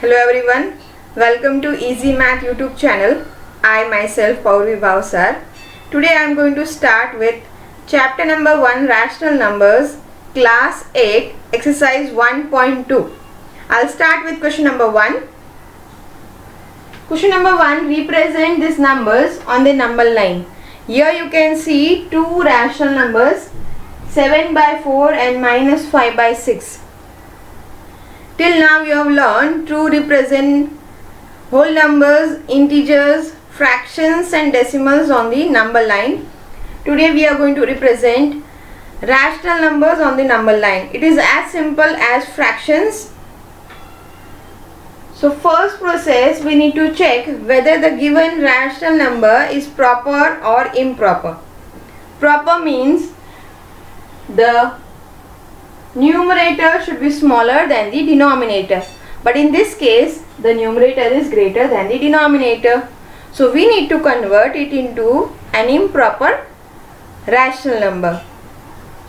Hello everyone, welcome to Easy Math YouTube channel. I myself Pauri Bhavsar. Today I am going to start with chapter number 1 Rational Numbers, class 8, exercise 1.2. I'll start with question number 1. Question number 1, represent these numbers on the number line. Here you can see two rational numbers, 7 by 4 and minus 5 by 6. Till now you have learned to represent whole numbers, integers, fractions and decimals on the number line. Today we are going to represent rational numbers on the number line. It is as simple as fractions. So first process, we need to check whether the given rational number is proper or improper. Proper means the numerator should be smaller than the denominator, but in this case the numerator is greater than the denominator, so we need to convert it into an improper rational number.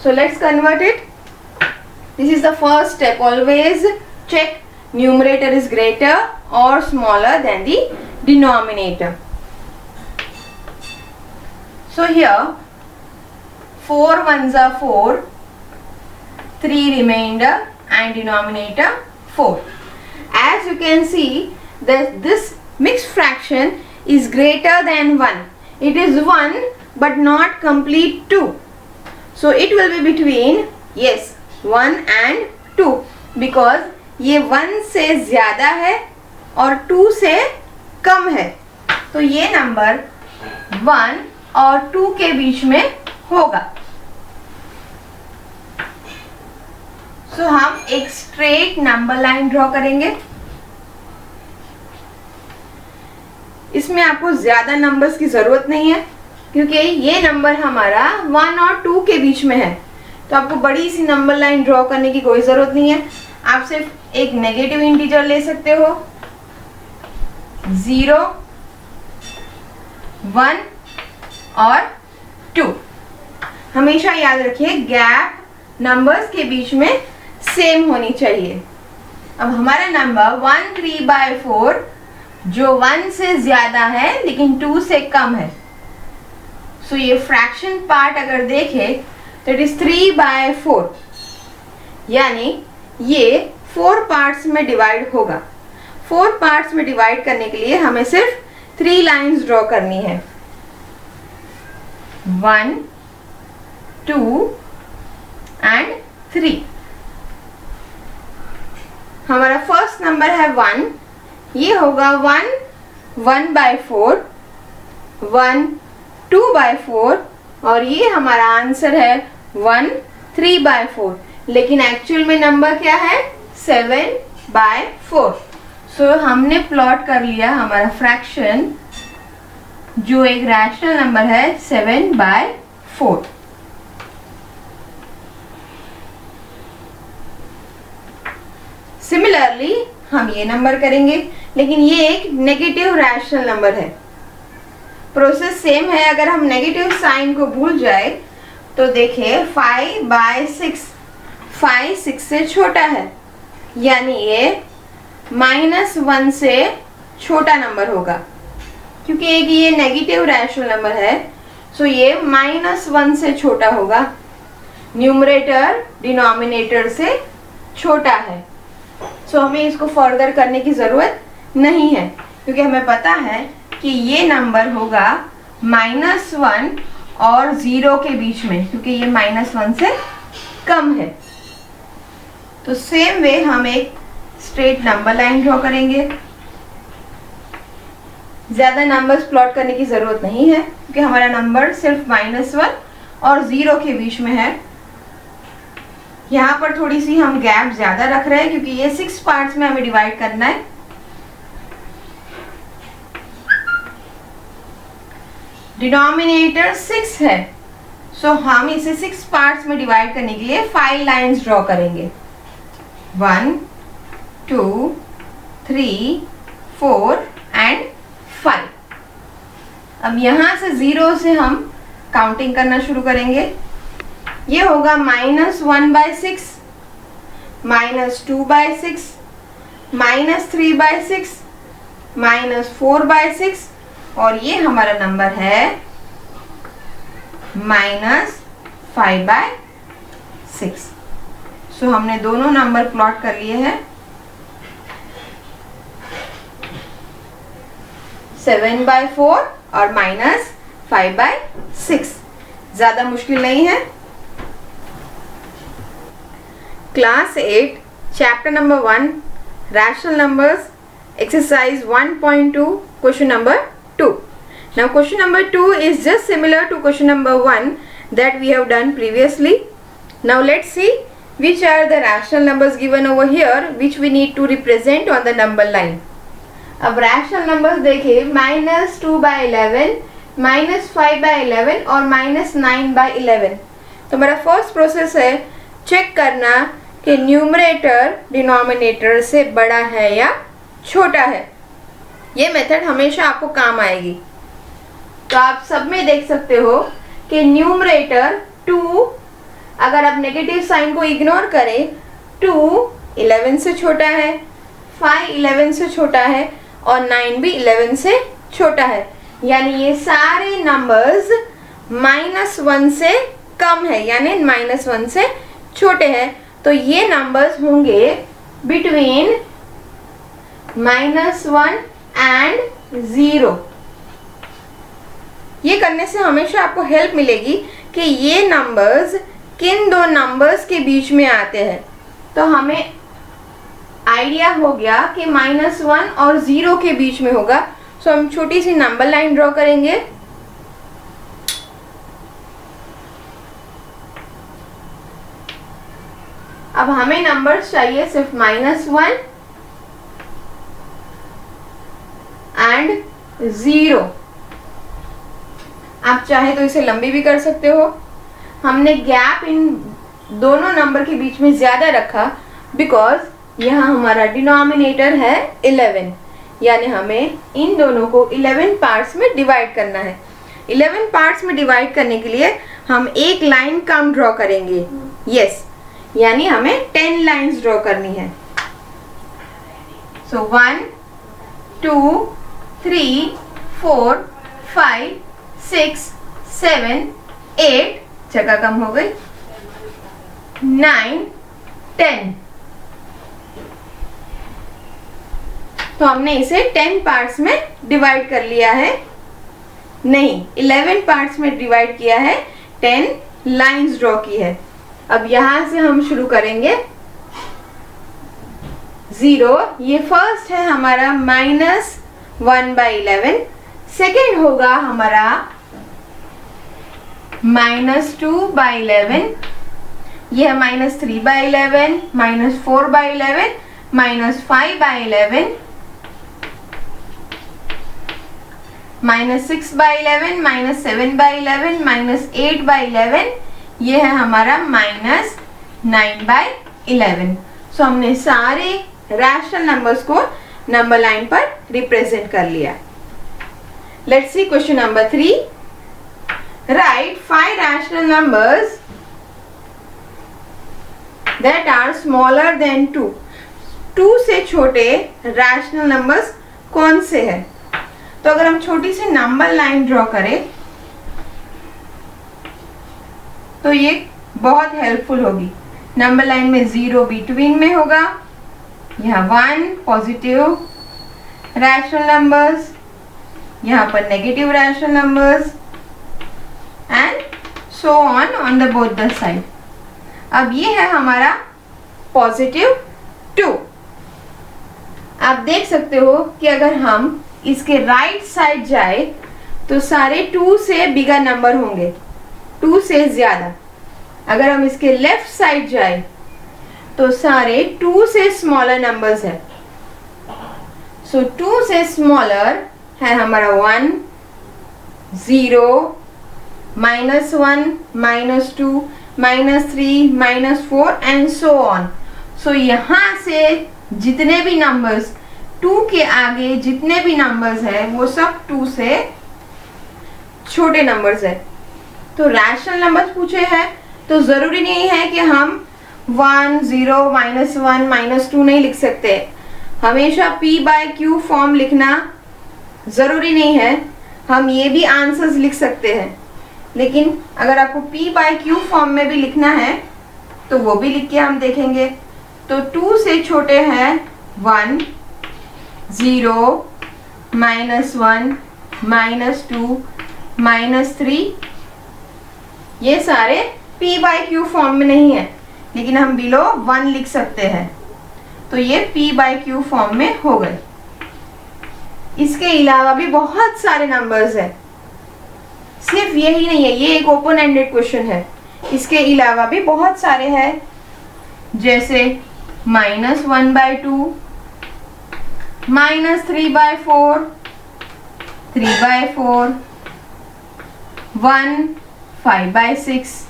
So let's convert it. This is the first step. Always check numerator is greater or smaller than the denominator. So here 4 ones are 4, 3 remainder and denominator 4. As you can see that this mixed fraction is greater than 1. It is 1 but not complete 2. So it will be between 1 and 2 because ये 1 से ज़्यादा है और 2 से कम है, तो ये number 1 और 2 के बीच में होगा. तो हम एक स्ट्रेट नंबर लाइन ड्रॉ करेंगे. इसमें आपको ज्यादा नंबर्स की जरूरत नहीं है क्योंकि ये नंबर हमारा 1 और 2 के बीच में है, तो आपको बड़ी सी नंबर लाइन ड्रॉ करने की कोई जरूरत नहीं है. आप सिर्फ एक नेगेटिव इंटीजर ले सकते हो, 0, 1 और 2. हमेशा याद रखिए गैप नंबर्स के बीच में सेम होनी चाहिए. अब हमारा नंबर 13/4 जो 1 से ज्यादा है लेकिन 2 से कम है, सो ये फ्रैक्शन पार्ट अगर देखें तो इट इज 3/4, यानी ये 4 पार्ट्स में डिवाइड होगा. 4 पार्ट्स में डिवाइड करने के लिए हमें सिर्फ 3 लाइंस ड्रॉ करनी है. 1, 2 एंड 3. हमारा फर्स्ट नंबर है 1, ये होगा 1/4, 1 2/4 और ये हमारा आंसर है 1 3/4. लेकिन एक्चुअल में नंबर क्या है 7/4. सो हमने प्लॉट कर लिया हमारा फ्रैक्शन जो एक रैशनल नंबर है 7/4. सिमिलरली हम ये नंबर करेंगे, लेकिन ये एक नेगेटिव रैशनल नंबर है. प्रोसेस सेम है. अगर हम नेगेटिव साइन को भूल जाए तो देखिए 5/6, 5 6 से छोटा है, यानी ये -1 से छोटा नंबर होगा. क्योंकि एक ये नेगेटिव रैशनल नंबर है, सो ये -1 से छोटा होगा. न्यूमरेटर डिनोमिनेटर से छोटा है, सो हमें इसको फर्दर करने की ज़रूरत नहीं है क्योंकि हमें पता है कि ये नंबर होगा -1 और 0 के बीच में, क्योंकि ये -1 से कम है. तो सेम वे हम एक स्ट्रेट नंबर लाइन ड्रॉ करेंगे. ज़्यादा नंबर्स प्लॉट करने की ज़रूरत नहीं है क्योंकि हमारा नंबर सिर्फ -1 और 0 के बीच में है. यहाँ पर थोड़ी सी हम गैप ज़्यादा रख रहे हैं क्योंकि ये 6 पार्ट्स में हमें डिवाइड करना है. डिनोमिनेटर 6 है, सो हम इसे 6 पार्ट्स में डिवाइड करने के लिए 5 लाइंस ड्रॉ करेंगे. 1 2 3 4 एंड 5. अब यहाँ से 0 से हम काउंटिंग करना शुरू करेंगे. ये होगा -1/6, -2/6, -3/6, -4/6 और ये हमारा नंबर है -5/6। सो हमने दोनों नंबर प्लॉट कर लिए हैं। 7/4 और -5/6। ज्यादा मुश्किल नहीं है। Class 8 chapter number 1 rational numbers exercise 1.2 question number 2. Now question number 2 is just similar to question number 1 that we have done previously. Now let's see which are the rational numbers given over here which we need to represent on the number line. अब rational numbers देखिए -2/11, -5/11 और -9/11। तो मेरा first process है check करना कि numerator denominator से बड़ा है या छोटा है। ये मेथड हमेशा आपको काम आएगी। तो आप सब में देख सकते हो कि न्यूमरेटर 2, अगर आप नेगेटिव साइन को इग्नोर करें, 2 11 से छोटा है, 5 11 से छोटा है और 9 भी 11 से छोटा है। यानी ये सारे नंबर्स -1 से कम है, यानी -1 से छोटे हैं। तो ये नंबर्स होंगे बिटवीन -1 एंड 0। ये करने से हमेशा आपको हेल्प मिलेगी कि ये नंबर्स किन दो नंबर्स के बीच में आते हैं। तो हमें आइडिया हो गया कि -1 और 0 के बीच में होगा। सो हम छोटी सी नंबर लाइन ड्रॉ करेंगे। अब हमें नंबर्स चाहिए सिर्फ -1 एंड 0। आप चाहे तो इसे लंबी भी कर सकते हो। हमने गैप इन दोनों नंबर के बीच में ज्यादा रखा बिकॉज यहाँ हमारा डिनोमिनेटर है 11, यानी हमें इन दोनों को 11 पार्ट्स में डिवाइड करना है। 11 पार्ट्स में डिवाइड करने के लिए हम एक लाइन कम ड्रॉ करेंगे। यस, यानी हमें 10 लाइंस ड्रॉ करनी है। सो 1 2 3 4 5 6 7 8, जगह कम हो गई, 9 10। तो हमने इसे 10 पार्ट्स में डिवाइड कर लिया है, नहीं 11 पार्ट्स में डिवाइड किया है, 10 लाइंस ड्रॉ की है। अब यहां से हम शुरू करेंगे 0। ये फर्स्ट है हमारा -1/11, सेकेंड होगा हमारा -2/11, ये है -3/11, -4/11, -5/11, -6/11, -7/11, -8/11, ये है हमारा -9/11। सो हमने सारे रैशनल नंबर्स को नंबर लाइन पर रिप्रेजेंट कर लिया। Let's see question number 3। Right 5 rational numbers that are smaller than 2। 2 से छोटे रैशनल नंबर्स कौन से हैं? तो अगर हम छोटी सी नंबर लाइन ड्रॉ करें तो ये बहुत हेल्पफुल होगी। नंबर लाइन में 0 बिटवीन में होगा, यहाँ 1 पॉजिटिव रैशनल नंबर्स, यहाँ पर negative rational numbers and so on the both the side. अब ये है हमारा पॉजिटिव 2। आप देख सकते हो कि अगर हम इसके राइट साइड जाए तो सारे 2 से बिगर नंबर होंगे, 2 से ज्यादा। अगर हम इसके लेफ्ट साइड जाए तो सारे 2 से स्मॉलर नंबर्स है। सो 2 से स्मॉलर है हमारा 1 0 -1 -2 -3 -4 एंड सो ऑन। सो यहां से जितने भी नंबर्स 2 के आगे जितने भी नंबर्स हैं वो सब 2 से छोटे नंबर्स है। तो रैशनल नंबर्स पूछे हैं तो जरूरी नहीं है कि हम 1 0 -1 -2 नहीं लिख सकते। हमेशा p बाय q फॉर्म लिखना ज़रूरी नहीं है, हम ये भी आंसर्स लिख सकते हैं, लेकिन अगर आपको p बाय q फॉर्म में भी लिखना है तो वो भी लिख के हम देखेंगे। तो 2 से छोटे हैं 1, 0, -1, -2, -3, ये सारे p बाय q फॉर्म में नहीं है, लेकिन हम बिलो 1 लिख सकते हैं, तो ये p बाय q फॉर्म में हो गए। इसके अलावा भी बहुत सारे नंबर्स हैं, सिर्फ यही नहीं है, ये एक ओपन एंडेड क्वेश्चन है। इसके अलावा भी बहुत सारे हैं, जैसे -1/2, -3/4, 3/4, 1, 5/6,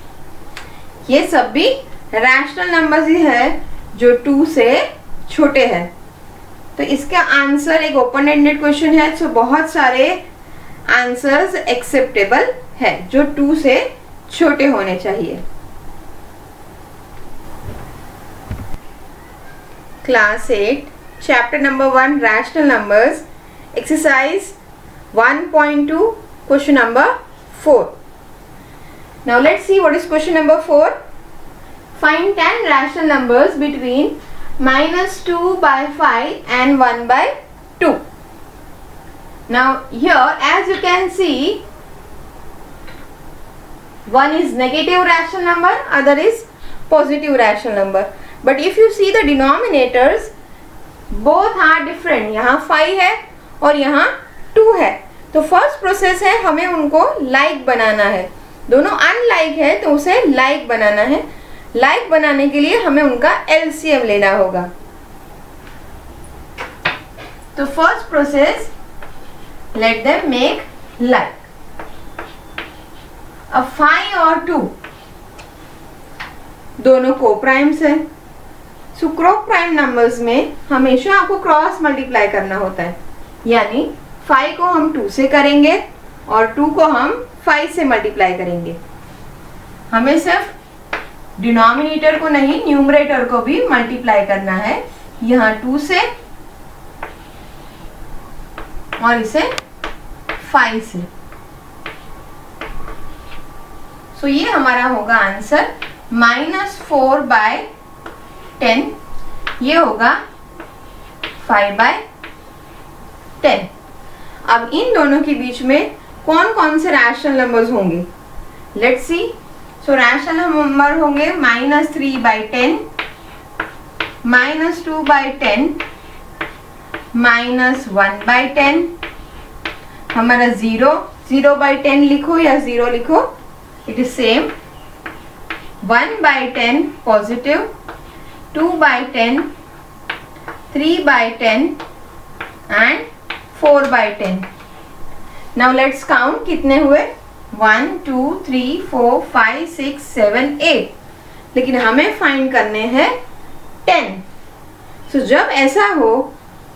ये सब भी रैशनल नंबर्स ही है जो 2 से छोटे हैं। तो इसका आंसर एक ओपन एंडेड क्वेश्चन है, तो बहुत सारे आंसर्स एक्सेप्टेबल है जो 2 से छोटे होने चाहिए। Class 8 chapter number 1 rational numbers exercise 1.2 question number 4। Now let's see what is question number 4। Find 10 rational numbers between -2/5 and 1/2. Now here, as you can see, one is negative rational number, other is positive rational number. But if you see the denominators, both are different. यहाँ 5 है और यहाँ 2 है, तो first process है हमें उनको like बनाना है। दोनों अनलाइक है तो उसे लाइक बनाना है। लाइक बनाने के लिए हमें उनका एलसीएम लेना होगा। तो first process, let them make like. अब 5 और 2 दोनों कोप्राइम्स हैं, सो कोप्राइम नंबर्स में हमेशा आपको क्रॉस मल्टीप्लाई करना होता है, यानी 5 को हम 2 से करेंगे और 2 को हम 5 से मल्टीप्लाई करेंगे। हमें सिर्फ डिनोमिनेटर को नहीं, न्यूमरेटर को भी मल्टीप्लाई करना है, यहाँ 2 से और इसे 5 से। सो ये हमारा होगा आंसर -4/10, ये होगा 5/10। अब इन दोनों के बीच में कौन कौन से रैशनल नंबर्स होंगे, let's see. So rational number होंगे -3/10, -2/10, -1/10, हमारा 0/10 लिखो या 0 लिखो, it is same. 1/10 positive, 2/10, 3/10 and 4/10। Now let's count कितने हुए, 1 2 3 4 5 6 7 8, लेकिन हमें फाइंड करने हैं 10। सो जब ऐसा हो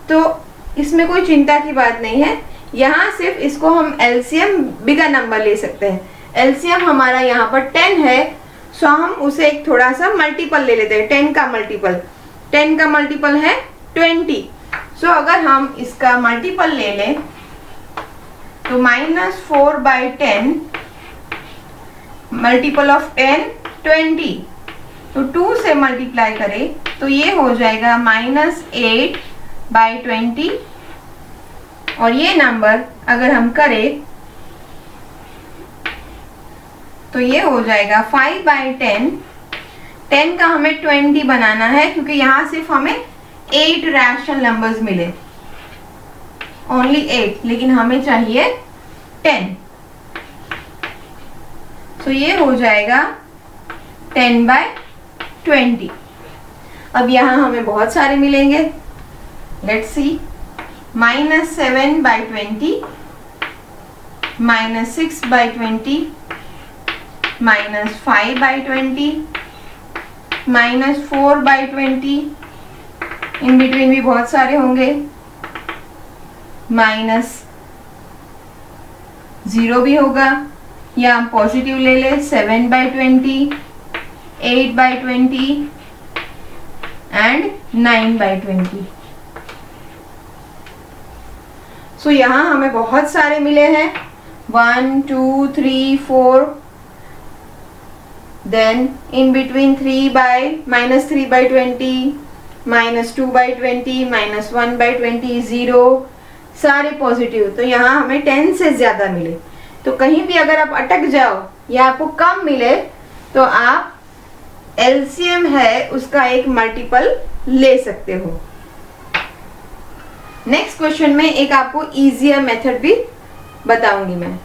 तो इसमें कोई चिंता की बात नहीं है, यहाँ सिर्फ इसको हम एलसीएम बिगर नंबर ले सकते हैं। एलसीएम हमारा यहाँ पर 10 है, सो हम उसे एक थोड़ा सा मल्टीपल ले लेते हैं। 10 का मल्टीपल, 10 का मल्टीपल है 20। सो अगर हम इसका मल्टीपल ले लें तो -4/10 मल्टीपल ऑफ 10 20, तो 2 से मल्टीप्लाई करें तो ये हो जाएगा -8/20, और ये नंबर अगर हम करें तो ये हो जाएगा 5/10। 10 का हमें 20 बनाना है क्योंकि यहाँ सिर्फ हमें 8 रैशनल नंबर्स मिले, ओनली 8, लेकिन हमें चाहिए 10। तो ये हो जाएगा 10/20। अब यहाँ हमें बहुत सारे मिलेंगे, लेट्स सी। -7/20, -6/20, -5/20, -4/20, इन बिटवीन भी बहुत सारे होंगे, -0 भी होगा, या हम पॉजिटिव ले ले 7/20, 8/20 एंड 9/20। सो यहाँ हमें बहुत सारे मिले हैं, 1 2 3 4, देन इन बिटवीन 3 बाई -3/20, -2/20, -1/20, 0, सारे पॉजिटिव। तो यहाँ हमें 10 से ज़्यादा मिले। तो कहीं भी अगर आप अटक जाओ या आपको कम मिले तो आप एलसीएम है उसका एक मल्टीपल ले सकते हो। नेक्स्ट क्वेश्चन में एक आपको इजियर मेथड भी बताऊंगी मैं।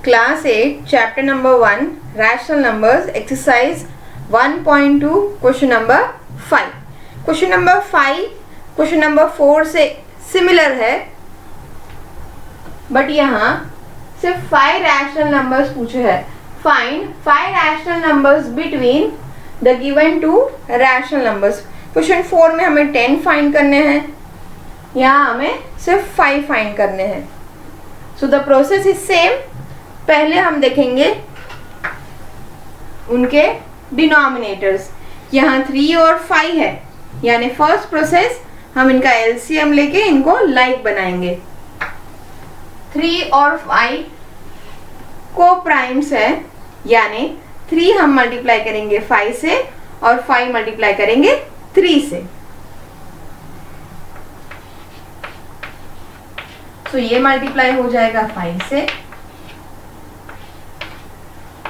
Class 8 chapter number 1 rational numbers exercise 1.2 question number 5। Question number 5 question number 4 से सिमिलर है, बट यहाँ सिर्फ 5 रैशनल नंबर्स पूछे हैं। Find 5 rational numbers between the given 2 rational numbers. Question 4 में हमें 10 फाइंड करने हैं, यहाँ हमें सिर्फ 5 फाइंड करने हैं। So the process is same. पहले हम देखेंगे उनके डिनोमिनेटर्स। यहाँ 3 और 5 है, यानी फर्स्ट प्रोसेस हम इनका एलसीएम लेके इनको लाइक बनाएंगे। 3 और 5 को प्राइम्स है, यानी 3 हम मल्टीप्लाई करेंगे 5 से और 5 मल्टीप्लाई करेंगे 3 से। तो ये मल्टीप्लाई हो जाएगा 5 से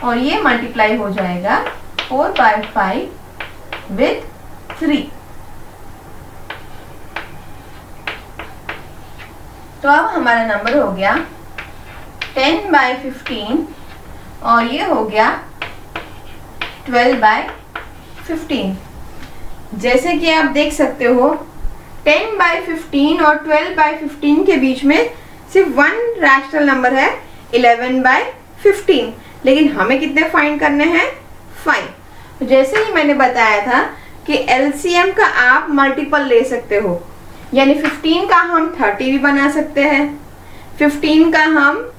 और ये मल्टीप्लाई हो जाएगा 4/5 विथ 3। तो अब हमारा नंबर हो गया 10/15 और ये हो गया 12/15। जैसे कि आप देख सकते हो 10/15 और 12/15 के बीच में सिर्फ 1 रैशनल नंबर है 11/15, लेकिन हमें कितने फाइंड करने हैं 5। तो जैसे ही मैंने बताया था कि एलसीएम का आप मल्टीपल ले सकते हो, यानी 15 का हम 30 भी बना सकते हैं, 15 का हम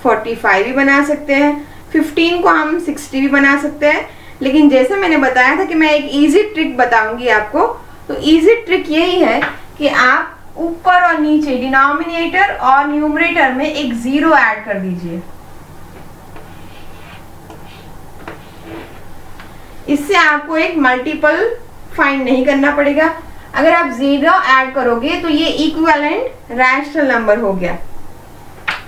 45 भी बना सकते हैं, 15 को हम 60 भी बना सकते हैं। लेकिन जैसे मैंने बताया था कि मैं एक इजी ट्रिक बताऊंगी आपको, तो इजी ट्रिक यही है कि आप ऊपर और नीचे डिनोमिनेटर और न्यूमरेटर में एक 0 ऐड कर दीजिए। इससे आपको एक मल्टीपल फाइंड नहीं करना पड़ेगा। अगर आप 0 ऐड करोगे तो ये इक्विवेलेंट रैशनल नंबर हो गया।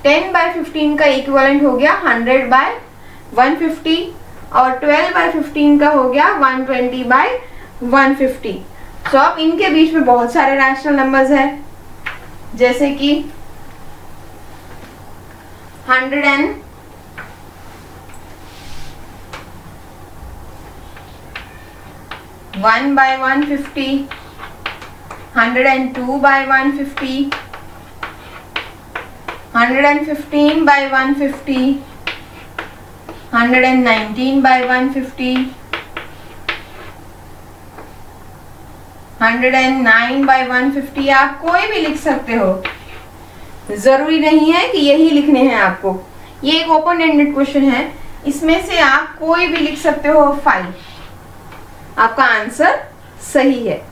10/15 का इक्विवेलेंट हो गया 100/150 और 12/15 का हो गया 120/150। तो अब इनके बीच में बहुत सारे रैशनल नंबर्स हैं, जैसे कि 101/150, 102/150, 115/150, 119/150, 109/150। आप कोई भी लिख सकते हो, जरूरी नहीं है कि यही लिखने हैं आपको। ये एक ओपन एंडेड क्वेश्चन है, इसमें से आप कोई भी लिख सकते हो 5। आपका आंसर सही है।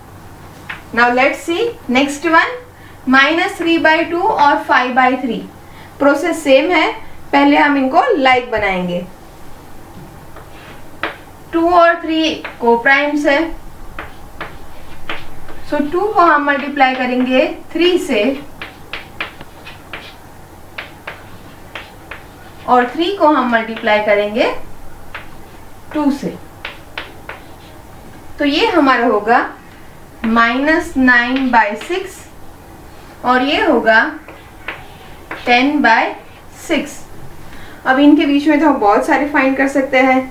Now let's see next one, -3/2 और 5/3। प्रोसेस सेम है, पहले हम इनको लाइक बनाएंगे। 2 और 3 को प्राइम्स है, सो 2 को हम मल्टीप्लाई करेंगे 3 से और 3 को हम मल्टीप्लाई करेंगे 2 से। तो ये हमारा होगा -9/6 और ये होगा 10/6। अब इनके बीच में तो हम बहुत सारे फाइंड कर सकते हैं।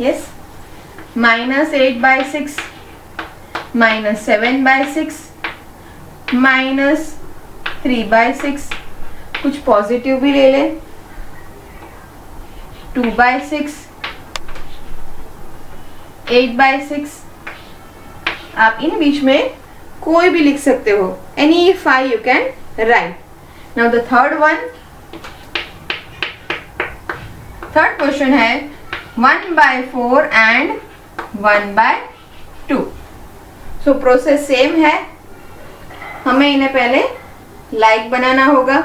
यस, -8/6, -7/6, -3/6, कुछ पॉजिटिव भी ले लें, 2/6, 8/6। आप इन बीच में कोई भी लिख सकते हो, any 5 you can write. Now the third one, third question है 1/4 एंड 1/2। सो प्रोसेस सेम है, हमें इन्हें पहले लाइक बनाना होगा।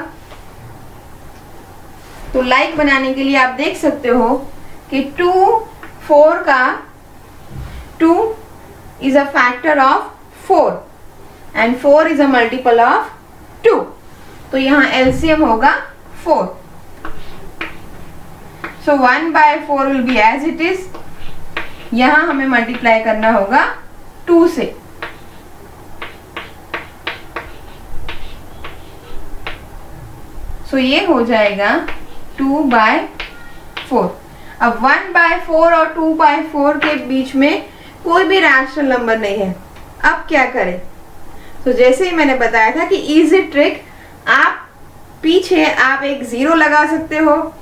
तो लाइक बनाने के लिए आप देख सकते हो कि 2 4 का 2 is a factor of 4 and 4 is a multiple of 2, तो यहाँ LCM होगा 4. So 1/4 will be as it is. यहाँ हमें मल्टीप्लाई करना होगा 2 से। So ये हो जाएगा 2/4। अब 1/4 और 2/4 के बीच में कोई भी रैशनल नंबर नहीं है। अब क्या करें? तो जैसे ही मैंने बताया था कि इजी ट्रिक, आप पीछे आप एक 0 लगा सकते हो,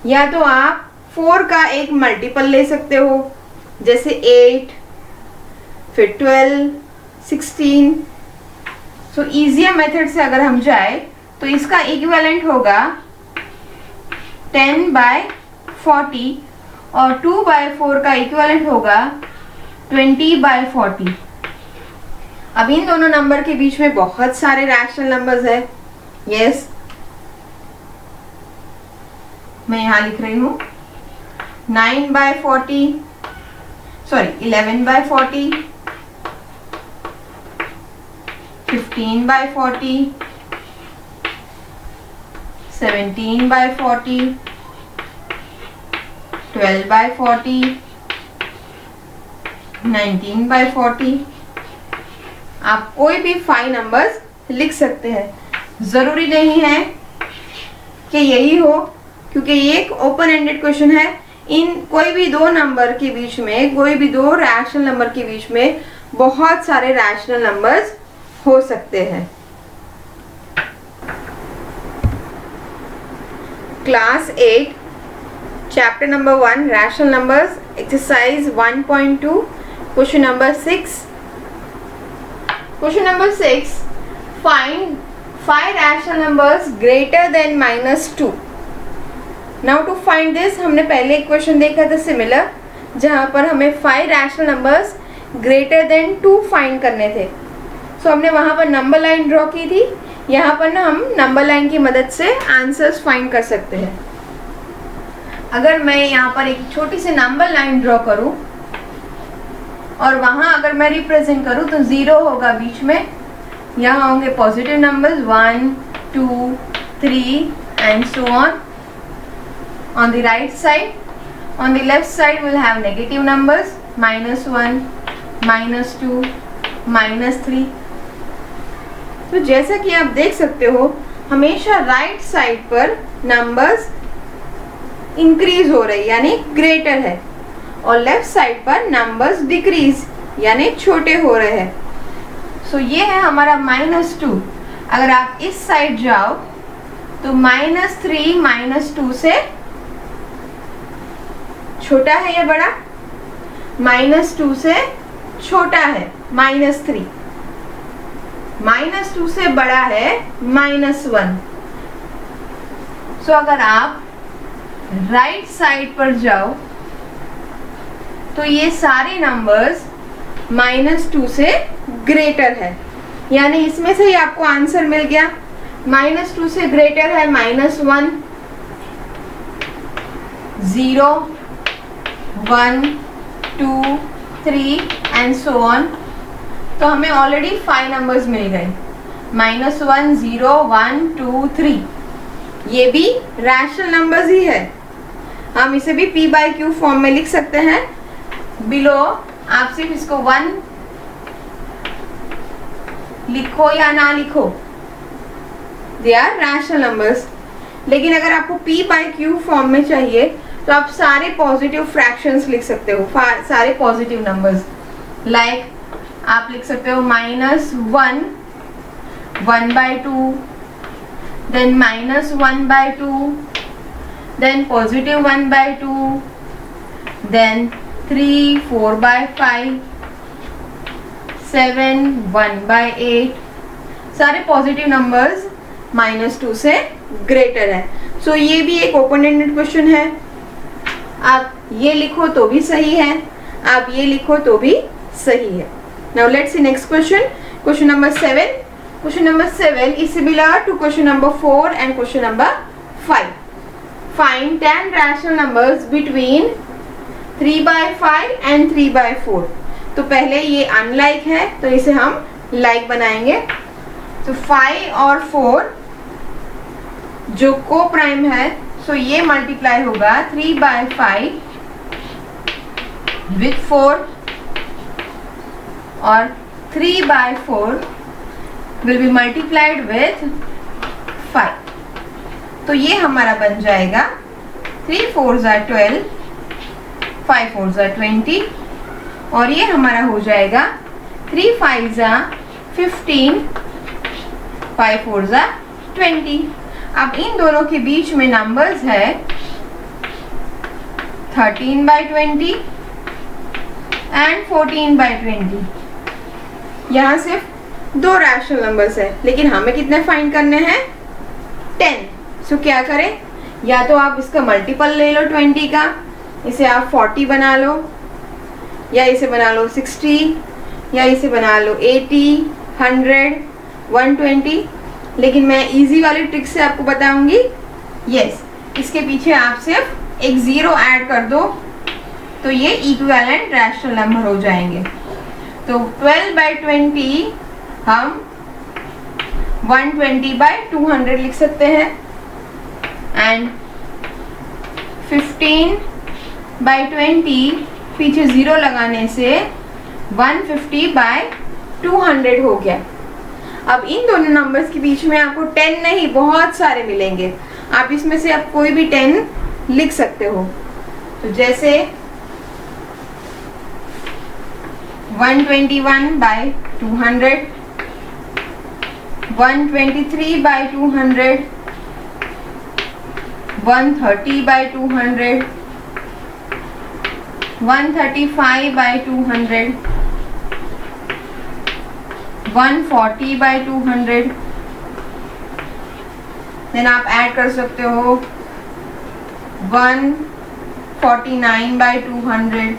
या तो आप 4 का एक मल्टीपल ले सकते हो, जैसे 8, फिर 12, 16। सो इजियर मेथड से अगर हम जाए तो इसका इक्विवेलेंट होगा 10/40 और 2/4 का इक्विवेलेंट होगा 20/40। अब इन दोनों नंबर के बीच में बहुत सारे रैशनल नंबर्स है। यस, मैं यहां लिख रही हूं 9/40, सॉरी 11/40, 15/40, 17/40, 12/40, 19/40। आप कोई भी 5 नंबर्स लिख सकते हैं, जरूरी नहीं है कि यही हो, क्योंकि ये एक ओपन एंडेड क्वेश्चन है। इन कोई भी 2 नंबर के बीच में, कोई भी 2 रैशनल नंबर के बीच में बहुत सारे रैशनल नंबर्स हो सकते हैं। Class 8 chapter number 1 rational numbers, exercise 1.2, question number 6। Question number 6, find 5 rational numbers greater than -2. Now to find this, हमने पहले एक क्वेश्चन देखा था सिमिलर, जहाँ पर हमें 5 rational numbers greater than 2 find करने थे। सो हमने वहाँ पर नंबर लाइन ड्रॉ की थी। यहाँ पर ना हम नंबर लाइन की मदद से आंसर्स फाइंड कर सकते हैं। अगर मैं यहाँ पर एक छोटी सी नंबर लाइन ड्रॉ करूँ और वहाँ अगर मैं रिप्रेजेंट करूँ तो 0 होगा बीच में, यहाँ होंगे positive numbers 1, 2, 3 and so on the right side. On the left side will have negative numbers -1, -2, -3। तो जैसा कि आप देख सकते हो, हमेशा राइट साइड पर नंबर्स इंक्रीज हो रहे यानी ग्रेटर है, और लेफ्ट साइड पर नंबर्स डिक्रीज यानी छोटे हो रहे हैं। सो ये है हमारा -2। अगर आप इस साइड जाओ तो -3 -2 से छोटा है या बड़ा? -2 से छोटा है -3, -2 से बड़ा है -1। सो अगर आप राइट साइड पर जाओ तो ये सारे नंबर्स -2 से ग्रेटर है, यानी इसमें से ही आपको आंसर मिल गया। -2 से ग्रेटर है -1, 0, 1, 2, 3 एंड सो ऑन। तो हमें ऑलरेडी 5 नंबर्स मिल गए, -1, 0, 1, 2, 3। ये भी रैशनल नंबर्स ही है। हम इसे भी p/q फॉर्म में लिख सकते हैं। बिलो आप सिर्फ इसको 1 लिखो या ना लिखो, दे आर रैशनल नंबर्स। लेकिन अगर आपको p/q फॉर्म में चाहिए तो आप सारे पॉजिटिव फ्रैक्शंस लिख सकते हो, सारे पॉजिटिव नंबर्स। लाइक आप लिख सकते हो -1, 1/2, देन -1/2, देन पॉजिटिव 1/2, देन 3, 4/5, 7, 1/8। सारे पॉजिटिव नंबर्स -2 से ग्रेटर है। सो ये भी एक ओपन एंडेड क्वेश्चन है। आप ये लिखो तो भी सही है, आप ये लिखो तो भी सही है। Now let's see next question, question number 7। Question number 7 is similar to question number 4 and question number 5. Find 10 rational numbers between 3 by 5 and 3 by 4. तो पहले ये अनलाइक है तो इसे हम लाइक बनाएंगे। तो 5 और 4 जो को प्राइम है, सो ये मल्टीप्लाई होगा 3 by 5 with 4 और 3 by 4 will be multiplied with 5। तो ये हमारा बन जाएगा 3 4s are 12, 5 4s are 20 और ये हमारा हो जाएगा 3 5s are 15, 5 4s are 20। अब इन दोनों के बीच में नंबर्स है 13 by 20 एंड 14 by 20। यहाँ सिर्फ दो रैशनल नंबर्स है, लेकिन हमें कितने फाइंड करने हैं? 10। सो क्या करें, या तो आप इसका मल्टीपल ले लो 20 का, इसे आप 40 बना लो, या इसे बना लो 60, या इसे बना लो 80, 100, 120। लेकिन मैं इजी वाली ट्रिक से आपको बताऊंगी। यस, इसके पीछे आप सिर्फ एक 0 ऐड कर दो तो ये इक्विवेलेंट रैशनल नंबर हो जाएंगे। तो 12 by 20 हम 120 by 200 लिख सकते हैं एंड 15 by 20 पीछे 0 लगाने से 150 by 200 हो गया। अब इन दोनों नंबर्स के बीच में आपको 10 नहीं बहुत सारे मिलेंगे, आप इसमें से आप कोई भी 10 लिख सकते हो। तो जैसे 121 by 200, 123 by 200, 130 by 200, 135 by 200, 140 by 200। Then आप ऐड कर सकते हो 149 by 200,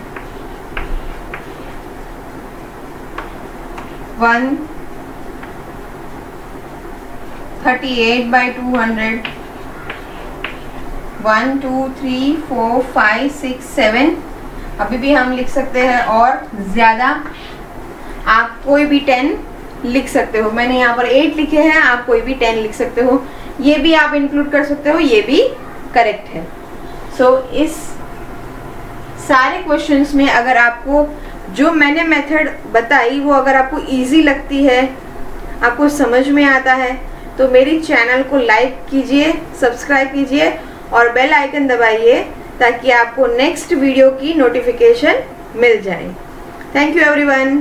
138 by 200, 1 2 3 4 5 6 7। अभी भी हम लिख सकते हैं और ज़्यादा, आप कोई भी 10 लिख सकते हो। मैंने यहाँ पर 8 लिखे हैं, आप कोई भी 10 लिख सकते हो, ये भी आप इंक्लूड कर सकते हो, ये भी करेक्ट है। सो इस सारे क्वेश्चंस में अगर आपको जो मैंने मेथड बताई वो अगर आपको इजी लगती है, आपको समझ में आता है, तो मेरी चैनल को लाइक कीजिए, सब्सक्राइब कीजिए और बेल आइकन दबाइए ताकि आपको नेक्स्ट वीडियो की नोटिफिकेशन मिल जाए। Thank you everyone.